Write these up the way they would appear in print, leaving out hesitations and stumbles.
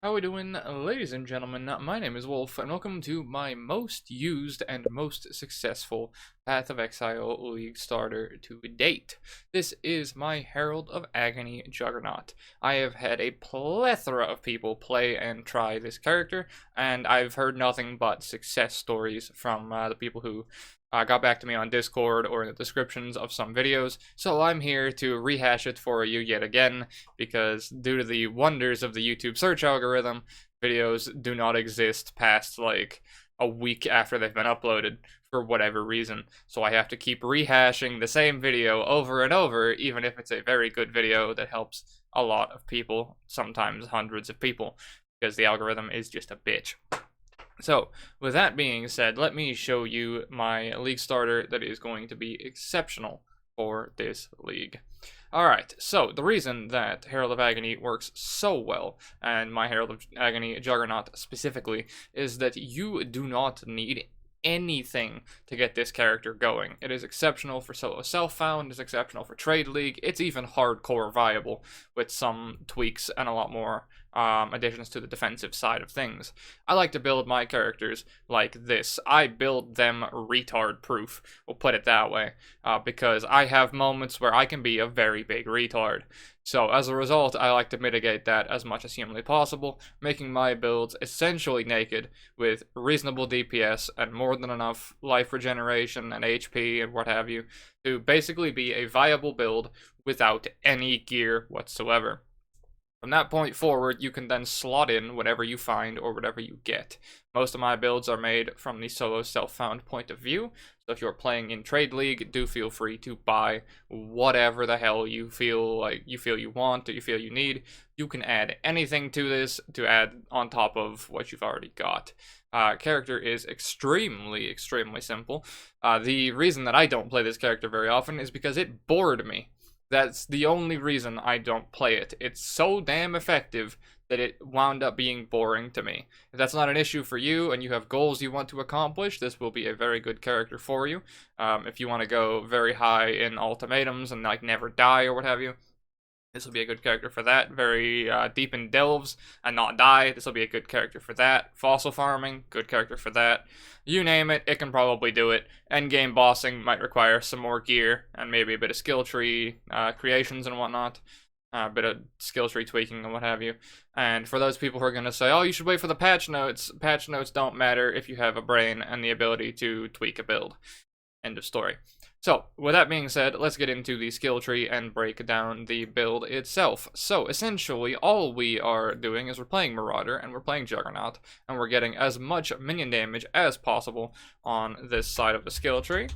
How we doing, ladies and gentlemen? My name is Wolf, and welcome to my most used and most successful Path of Exile League starter to date. This is my Herald of Agony Juggernaut. I have had a plethora of people play and try this character, and I've heard nothing but success stories from the people who got back to me on Discord or in the descriptions of some videos, so I'm here to rehash it for you yet again, because due to the wonders of the YouTube search algorithm, videos do not exist past like a week after they've been uploaded for whatever reason. So I have to keep rehashing the same video over and over, even if it's a very good video that helps a lot of people, sometimes hundreds of people, because the algorithm is just a bitch. So, with that being said, let me show you my league starter that is going to be exceptional for this league. Alright, so the reason that Herald of Agony works so well, and my Herald of Agony Juggernaut specifically, is that you do not need anything to get this character going. It is exceptional for solo self-found, it's exceptional for trade league, it's even hardcore viable with some tweaks and a lot more additions to the defensive side of things. I like to build my characters like this. I build them retard proof, we'll put it that way, because I have moments where I can be a very big retard. So as a result, I like to mitigate that as much as humanly possible, making my builds essentially naked with reasonable DPS and more than enough life regeneration and HP and what have you to basically be a viable build without any gear whatsoever. From that point forward, you can then slot in whatever you find or whatever you get. Most of my builds are made from the solo self-found point of view, so if you're playing in Trade League, do feel free to buy whatever the hell you feel you want or you feel you need. You can add anything to this to add on top of what you've already got. Character is extremely simple. The reason that I don't play this character very often is because it bored me. That's the only reason I don't play it. It's so damn effective that it wound up being boring to me. If that's not an issue for you and you have goals you want to accomplish, this will be a very good character for you. If you want to go very high in ultimatums and like never die or what have you, this will be a good character for that. Very deep in delves and not die. This will be a good character for that. Fossil farming, good character for that. You name it, it can probably do it. Endgame bossing might require some more gear and maybe a bit of skill tree creations and whatnot. A bit of skill tree tweaking and what have you. And for those people who are going to say, oh, you should wait for the patch notes don't matter if you have a brain and the ability to tweak a build. End of story. So, with that being said, let's get into the skill tree and break down the build itself. So, essentially, all we are doing is we're playing Marauder and we're playing Juggernaut, and we're getting as much minion damage as possible on this side of the skill tree.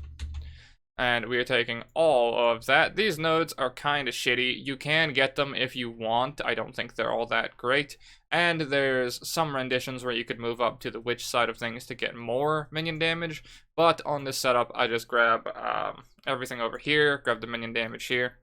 And we are taking all of that. These nodes are kind of shitty. You can get them if you want. I don't think they're all that great. And there's some renditions where you could move up to the witch side of things to get more minion damage. But on this setup, I just grab everything over here, grab the minion damage here.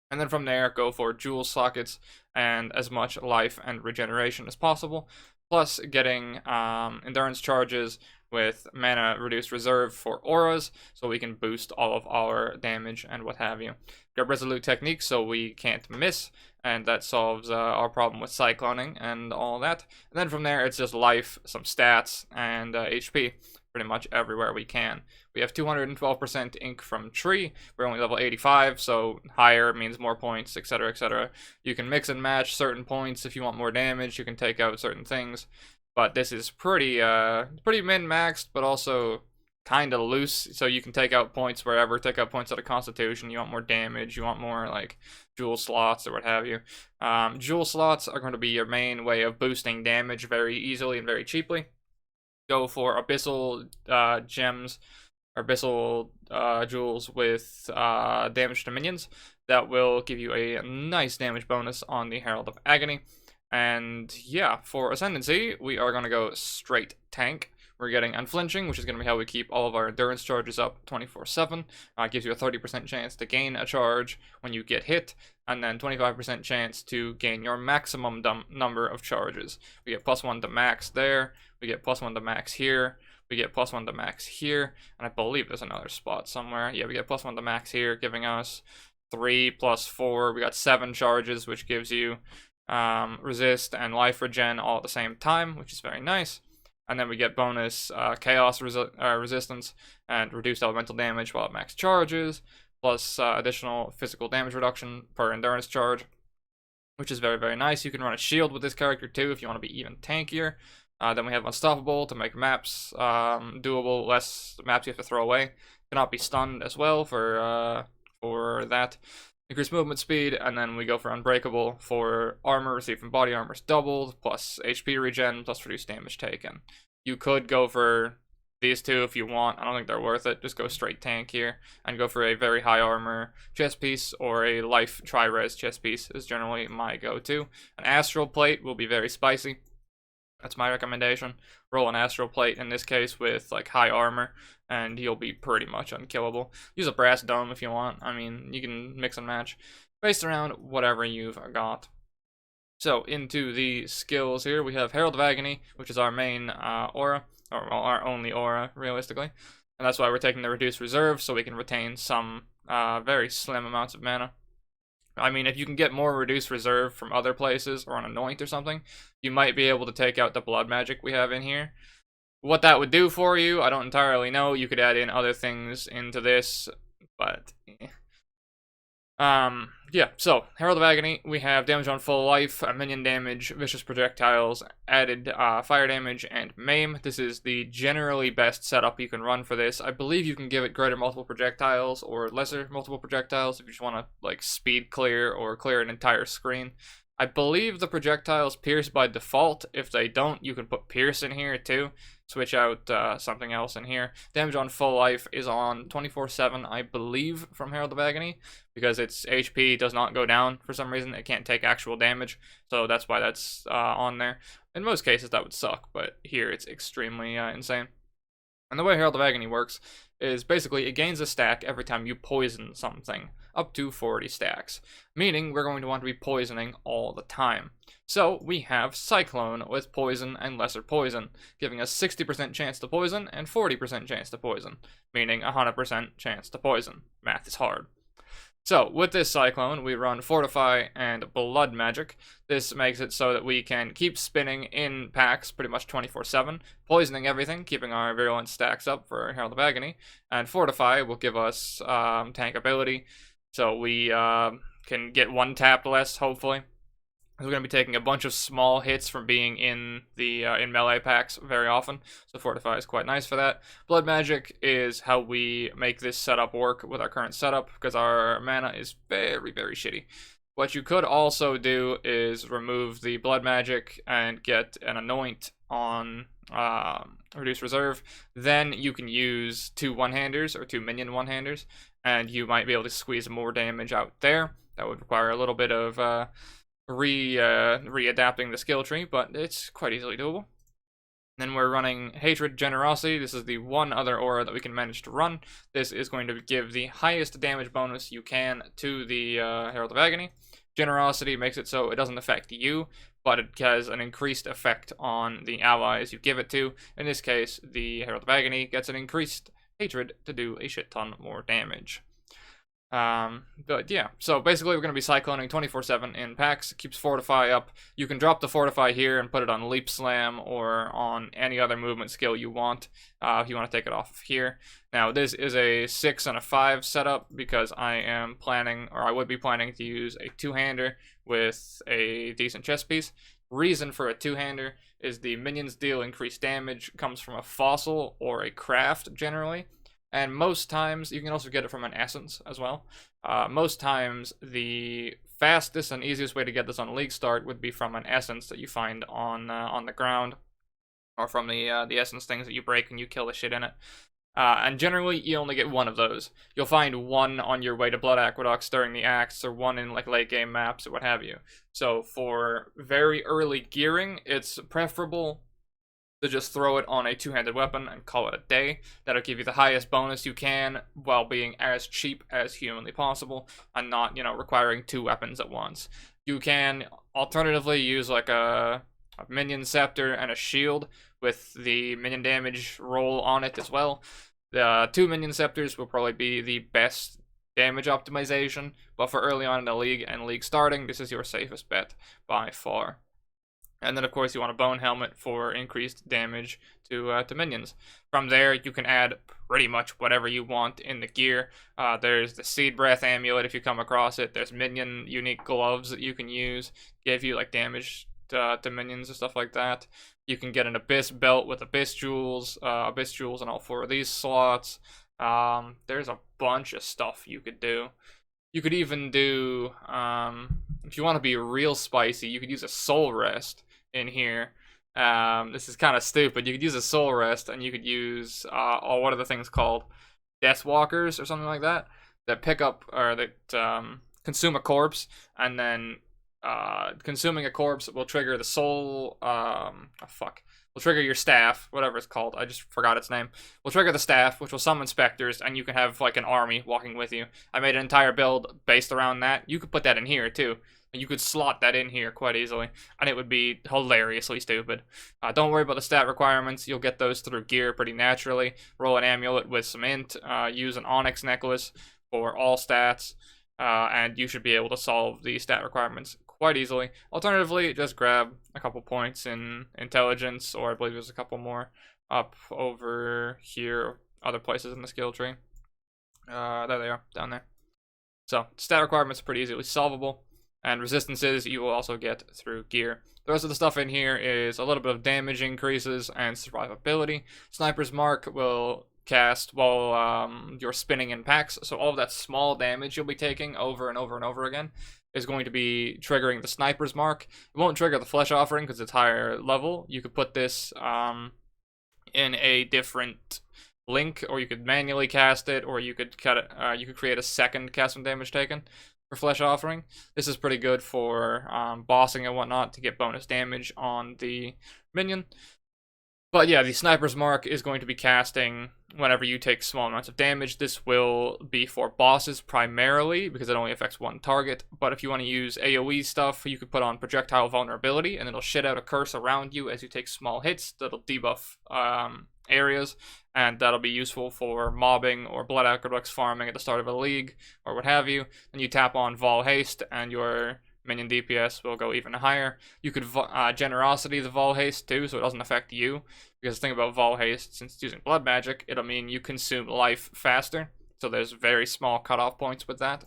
And then from there, go for jewel sockets and as much life and regeneration as possible. Plus getting endurance charges with mana reduced reserve for auras, so we can boost all of our damage and what have you. Grab resolute technique so we can't miss, and that solves our problem with cycloning and all that. And then from there, it's just life, some stats, and HP pretty much everywhere we can. We have 212% ink from tree. We're only level 85, so higher means more points, etc, etc. You can mix and match certain points if you want more damage. You can take out certain things. But this is pretty min-maxed, but also kind of loose, so you can take out points wherever. Take out points out of Constitution. You want more damage, you want more, like, jewel slots or what have you. Jewel slots are going to be your main way of boosting damage very easily and very cheaply. Go for Abyssal gems, or Abyssal jewels with damage to minions. That will give you a nice damage bonus on the Herald of Agony. And yeah, for Ascendancy, we are going to go straight tank. We're getting Unflinching, which is going to be how we keep all of our endurance charges up 24/7. Gives you a 30% chance to gain a charge when you get hit, and then 25% chance to gain your maximum number of charges. We get +1 to max there, we get +1 to max here, we get +1 to max here, and I believe there's another spot somewhere. Yeah, we get +1 to max here, giving us 3 + 4. We got 7 charges, which gives you resist, and life regen all at the same time, which is very nice. And then we get bonus chaos resistance and reduced elemental damage while at max charges, plus additional physical damage reduction per endurance charge, which is very, very nice. You can run a shield with this character too if you want to be even tankier. Then we have Unstoppable to make maps doable, less maps you have to throw away. Cannot be stunned as well for that. Increased movement speed, and then we go for Unbreakable for armor received from body armor is doubled, plus HP regen, plus reduced damage taken. You could go for these two if you want. I don't think they're worth it. Just go straight tank here and go for a very high armor chest piece or a life tri-res chest piece is generally my go-to. An Astral Plate will be very spicy. That's my recommendation. Roll an Astral Plate in this case with like high armor, and you'll be pretty much unkillable. Use a Brass Dome if you want. I mean, you can mix and match based around whatever you've got. So into the skills here, we have Herald of Agony, which is our main aura, or our only aura realistically, and that's why we're taking the reduced reserve so we can retain some very slim amounts of mana. I mean, if you can get more reduced reserve from other places or an anoint or something, you might be able to take out the blood magic we have in here. What that would do for you, I don't entirely know. You could add in other things into this, but yeah, so Herald of Agony, we have damage on full life, minion damage, vicious projectiles, added fire damage, and maim. This is the generally best setup you can run for this. I believe you can give it greater multiple projectiles or lesser multiple projectiles if you just want to like speed clear or clear an entire screen. I believe the projectiles pierce by default. If they don't, you can put pierce in here too. Switch out something else in here. Damage on full life is on 24/7, I believe, from Herald of Agony, because its HP does not go down for some reason. It can't take actual damage, so that's why that's on there. In most cases, that would suck, but here it's extremely insane. And the way Herald of Agony works is basically it gains a stack every time you poison something, up to 40 stacks, meaning we're going to want to be poisoning all the time. So we have Cyclone with poison and lesser poison, giving us 60% chance to poison and 40% chance to poison, meaning 100% chance to poison. Math is hard. So, with this Cyclone, we run Fortify and Blood Magic. This makes it so that we can keep spinning in packs pretty much 24/7, poisoning everything, keeping our virulence stacks up for Herald of Agony, and Fortify will give us tank ability, so we can get one tapped less, hopefully. We're going to be taking a bunch of small hits from being in the in melee packs very often, so Fortify is quite nice for that. Blood Magic is how we make this setup work with our current setup, because our mana is very, very shitty. What you could also do is remove the Blood Magic and get an Anoint on Reduce Reserve. Then you can use 2 one-handers or 2 minion one-handers, and you might be able to squeeze more damage out there. That would require a little bit of readapting the skill tree, but it's quite easily doable. Then we're running Hatred Generosity. This is the one other aura that we can manage to run. This is going to give the highest damage bonus you can to the Herald of Agony. Generosity makes it so it doesn't affect you, but it has an increased effect on the allies you give it to. In this case, the Herald of Agony gets an increased hatred to do a shit ton more damage. But yeah, so basically we're going to be cycloning 24/7 in packs. It keeps Fortify up. You can drop the Fortify here and put it on Leap Slam or on any other movement skill you want, if you want to take it off of here. Now, this is a 6 and a 5 setup because I am planning, or I would be planning to use a two-hander with a decent chest piece. Reason for a two-hander is the minions deal increased damage, comes from a fossil or a craft generally. And most times, you can also get it from an essence as well. Most times, the fastest and easiest way to get this on League Start would be from an essence that you find on the ground, or from the essence things that you break and you kill the shit in it. And generally, you only get one of those. You'll find one on your way to Blood Aqueducts during the acts, or one in like late game maps, or what have you. So for very early gearing, it's preferable to just throw it on a two-handed weapon and call it a day. That'll give you the highest bonus you can while being as cheap as humanly possible and not, requiring 2 weapons at once. You can alternatively use like a minion scepter and a shield with the minion damage roll on it as well. The 2 minion scepters will probably be the best damage optimization, but for early on in the league and league starting, this is your safest bet by far. And then, of course, you want a Bone Helmet for increased damage to minions. From there, you can add pretty much whatever you want in the gear. There's the Seed Breath Amulet if you come across it. There's minion unique gloves that you can use, give you like damage to minions and stuff like that. You can get an Abyss Belt with Abyss Jewels in all 4 of these slots. There's a bunch of stuff you could do. You could even do, if you want to be real spicy, you could use a Soul Rest in here. This is kind of stupid. You could use a Soul Rest, and you could use, what are the things called? Deathwalkers or something like that, that pick up, or that consume a corpse, and then consuming a corpse will trigger the soul, will trigger your staff, whatever it's called, I just forgot its name. Will trigger the staff, which will summon specters, and you can have like an army walking with you. I made an entire build based around that. You could put that in here too. You could slot that in here quite easily, and it would be hilariously stupid. Don't worry about the stat requirements. You'll get those through gear pretty naturally. Roll an amulet with some int. Use an onyx necklace for all stats, and you should be able to solve the stat requirements quite easily. Alternatively, just grab a couple points in intelligence, or I believe there's a couple more up over here, other places in the skill tree. There they are, down there. So, stat requirements are pretty easily solvable. And resistances you will also get through gear. The rest of the stuff in here is a little bit of damage increases and survivability. Sniper's Mark will cast while you're spinning in packs, so all of that small damage you'll be taking over and over and over again is going to be triggering the Sniper's Mark. It won't trigger the Flesh Offering because it's higher level. You could put this in a different link, or you could manually cast it, or you could cut it. You could create a second cast from damage taken for Flesh Offering. This is pretty good for bossing and whatnot to get bonus damage on the minion. But yeah, the Sniper's Mark is going to be casting whenever you take small amounts of damage. This will be for bosses primarily, because it only affects one target. But if you want to use AoE stuff, you could put on Projectile Vulnerability, and it'll shit out a curse around you as you take small hits. That'll debuff areas, and that'll be useful for mobbing or Blood Aqueducts farming at the start of a league, or what have you. Then you tap on Vol Haste, and your minion DPS will go even higher. You could Generosity the Vol Haste too, so it doesn't affect you. Because the thing about Vol Haste, since it's using blood magic, it'll mean you consume life faster. So there's very small cutoff points with that.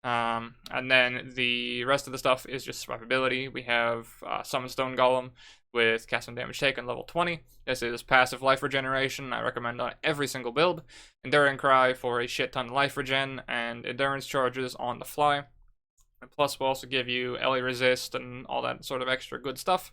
And then the rest of the stuff is just survivability. We have Summon Stone Golem with cast and damage taken, level 20. This is passive life regeneration. I recommend on every single build. Enduring Cry for a shit ton of life regen, and endurance charges on the fly. And plus, we'll also give you LA Resist and all that sort of extra good stuff.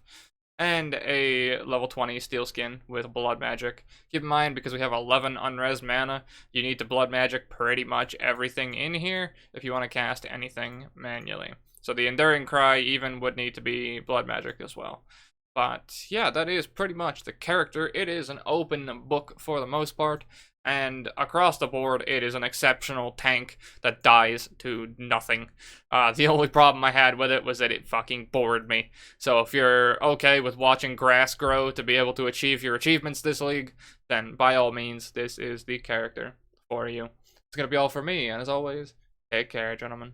And a level 20 Steel Skin with Blood Magic. Keep in mind, because we have 11 unres mana, you need to Blood Magic pretty much everything in here if you want to cast anything manually. So the Enduring Cry even would need to be Blood Magic as well. But yeah, that is pretty much the character. It is an open book for the most part. And across the board, it is an exceptional tank that dies to nothing. The only problem I had with it was that it fucking bored me. So if you're okay with watching grass grow to be able to achieve your achievements this league, then by all means, this is the character for you. It's going to be all for me, and as always, take care, gentlemen.